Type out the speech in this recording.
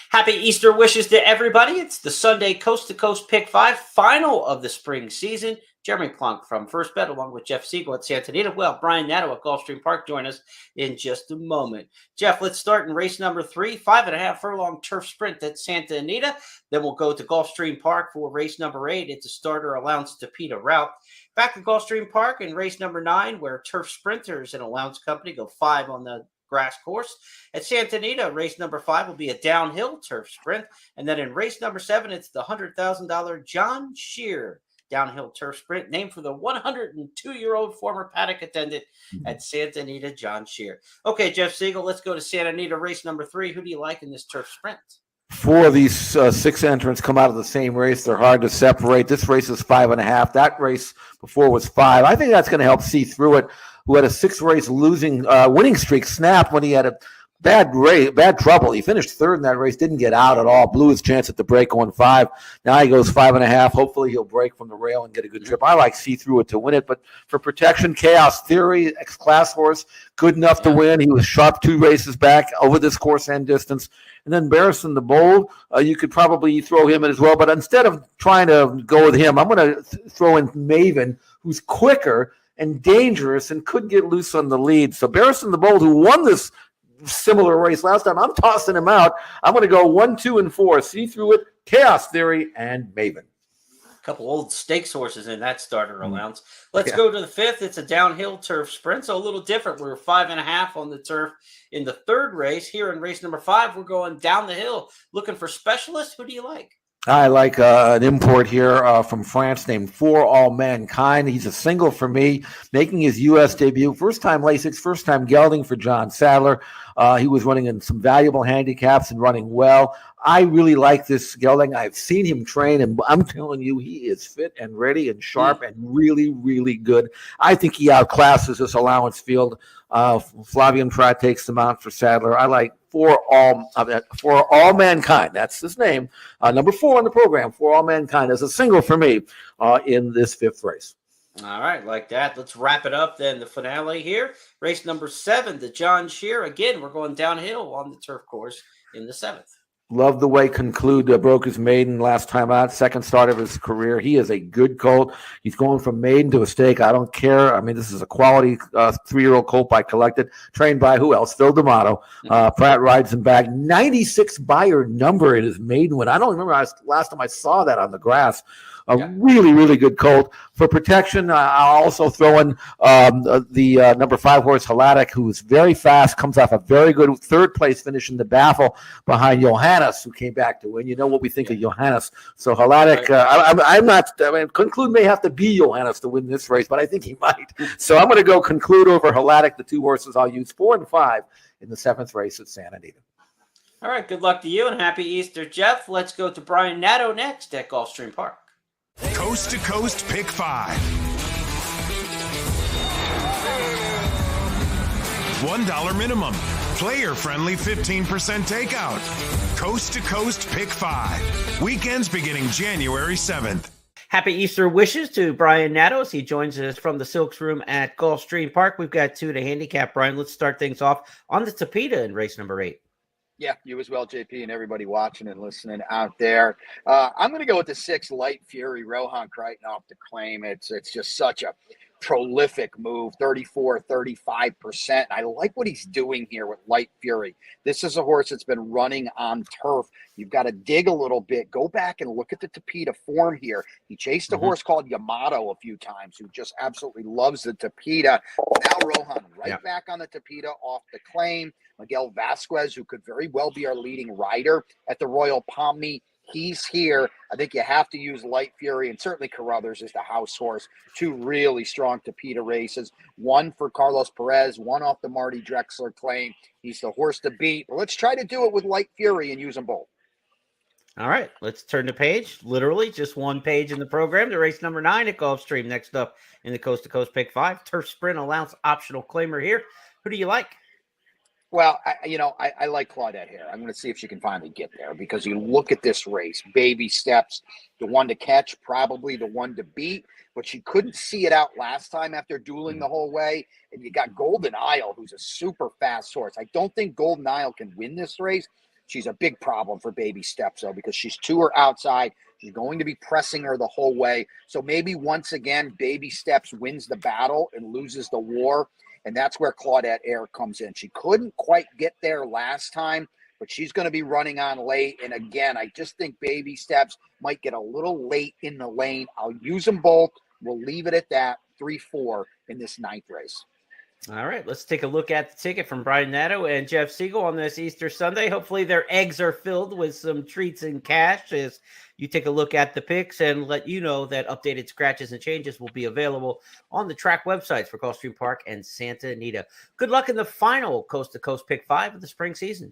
Happy Easter wishes to everybody. It's the Sunday Coast to Coast Pick 5, final of the spring season. Jeremy Plunk from First Bet, along with Jeff Siegel at Santa Anita. Well, Brian Nadeau at Gulfstream Park join us in just a moment. Jeff, let's start in race number 3, 5.5 furlong turf sprint at Santa Anita. Then we'll go to Gulfstream Park for race number 8. It's a starter allowance to Peter route. Back to Gulfstream Park in race number 9, where turf sprinters and allowance company go 5 on the grass course. At Santa Anita, race number 5 will be a downhill turf sprint. And then in race number 7, it's the $100,000 John Shear downhill turf sprint, named for the 102-year-old former paddock attendant at Santa Anita, John Shear. Okay, Jeff Siegel, let's go to Santa Anita, race number 3. Who do you like in this turf sprint? 4 of these 6 entrants come out of the same race. They're hard to separate. This race is 5.5. That race before was 5. I think that's going to help see through it, who had a 6-race winning streak snapped when he had a bad trouble. He finished 3rd in that race, didn't get out at all, blew his chance at the break going 5. Now he goes 5.5. Hopefully he'll break from the rail and get a good trip. I like see through it to win it, but for protection, Chaos Theory, ex-class horse, good enough to win. He was sharp 2 races back over this course and distance. And then Barrison the Bold, you could probably throw him in as well, but instead of trying to go with him, I'm going to throw in Maven, who's quicker and dangerous and could get loose on the lead. So Barrison the Bold, who won this similar race last time, I'm tossing him out. I'm going to go 1, 2, and 4. See through it, Chaos Theory, and Maven. A couple old stakes horses in that starter allowance. Let's go to the 5th. It's a downhill turf sprint, so a little different. We're 5.5 on the turf in the 3rd race. Here in race number 5, we're going down the hill, looking for specialists. Who do you like? I like an import here from France named For All Mankind. He's a single for me, making his U.S. debut. First time Lasix, first time gelding for John Sadler. He was running in some valuable handicaps and running well. I really like this gelding. I've seen him train, and I'm telling you, he is fit and ready and sharp and really, really good. I think he outclasses this allowance field. Flavian Try takes them out for Sadler. I like For All Mankind. That's his name. Number 4 on the program, For All Mankind, as a single for me in this 5th race. All right, like that. Let's wrap it up then. The finale here. Race number 7, the John Shear. Again, we're going downhill on the turf course in the 7th. Love the way Conclude broke his maiden last time out, 2nd start of his career. He is a good colt. He's going from maiden to a stake. I don't care. I mean, this is a quality 3-year-old colt I collected, trained by who else? Phil D'Amato. Pratt rides him back. 96 buyer number in his maiden win. I don't remember last time I saw that on the grass. Really, really good colt. For protection, I'll also throw in the number 5 horse, Halatic, who is very fast, comes off a very good 3rd place finish in the Baffle behind Johannes, who came back to win. You know what we think of Johannes. So Halatic, Conclude may have to be Johannes to win this race, but I think he might. So I'm going to go Conclude over Halatic, the 2 horses I'll use 4 and 5 in the 7th race at Santa Anita. All right, good luck to you and happy Easter, Jeff. Let's go to Brian Nadeau next at Gulfstream Park. Coast to Coast Pick 5. $1 minimum. Player-friendly 15% takeout. Coast to Coast Pick 5. Weekends beginning January 7th. Happy Easter wishes to Brian Nadeau as he joins us from the Silks Room at Gulfstream Park. We've got 2 to handicap, Brian. Let's start things off on the Tapeta in race number 8. Yeah, you as well, JP, and everybody watching and listening out there. I'm going to go with the 6, Light Fury, Rohan Crichton off the claim. It's just such a prolific move, 34, 35%. I like what he's doing here with Light Fury. This is a horse that's been running on turf. You've got to dig a little bit. Go back and look at the Tapeta form here. He chased a horse called Yamato a few times, who just absolutely loves the Tapeta. Now Rohan back on the Tapeta off the claim. Miguel Vasquez, who could very well be our leading rider at the Royal Palmy. He's here. I think you have to use Light Fury, and certainly Carruthers is the house horse. 2 really strong Tapeta races. 1 for Carlos Perez, 1 off the Marty Drexler claim. He's the horse to beat. But let's try to do it with Light Fury and use them both. All right, let's turn the page. Literally just 1 page in the program to race number 9 at Gulfstream. Next up in the Coast to Coast Pick 5, turf sprint allowance optional claimer here. Who do you like? Well, I like Claudette here. I'm going to see if she can finally get there, because you look at this race, baby steps, the one to catch, probably the one to beat, but she couldn't see it out last time after dueling the whole way. And you got Golden Isle, who's a super fast horse. I don't think Golden Isle can win this race. she's a big problem for Baby Steps, though, because she's to her outside. She's going to be pressing her the whole way. So maybe once again, Baby Steps wins the battle and loses the war. And that's where Claudette Air comes in. She couldn't quite get there last time, but she's going to be running on late. And again, I just think Baby Steps might get a little late in the lane. I'll use them both. We'll leave it at that, 3-4 in this 9th race. All right, let's take a look at the ticket from Brian Nadeau and Jeff Siegel on this Easter Sunday. Hopefully their eggs are filled with some treats and cash as you take a look at the picks, and let you know that updated scratches and changes will be available on the track websites for Gulfstream Park and Santa Anita. Good luck in the final Coast to Coast Pick 5 of the spring season.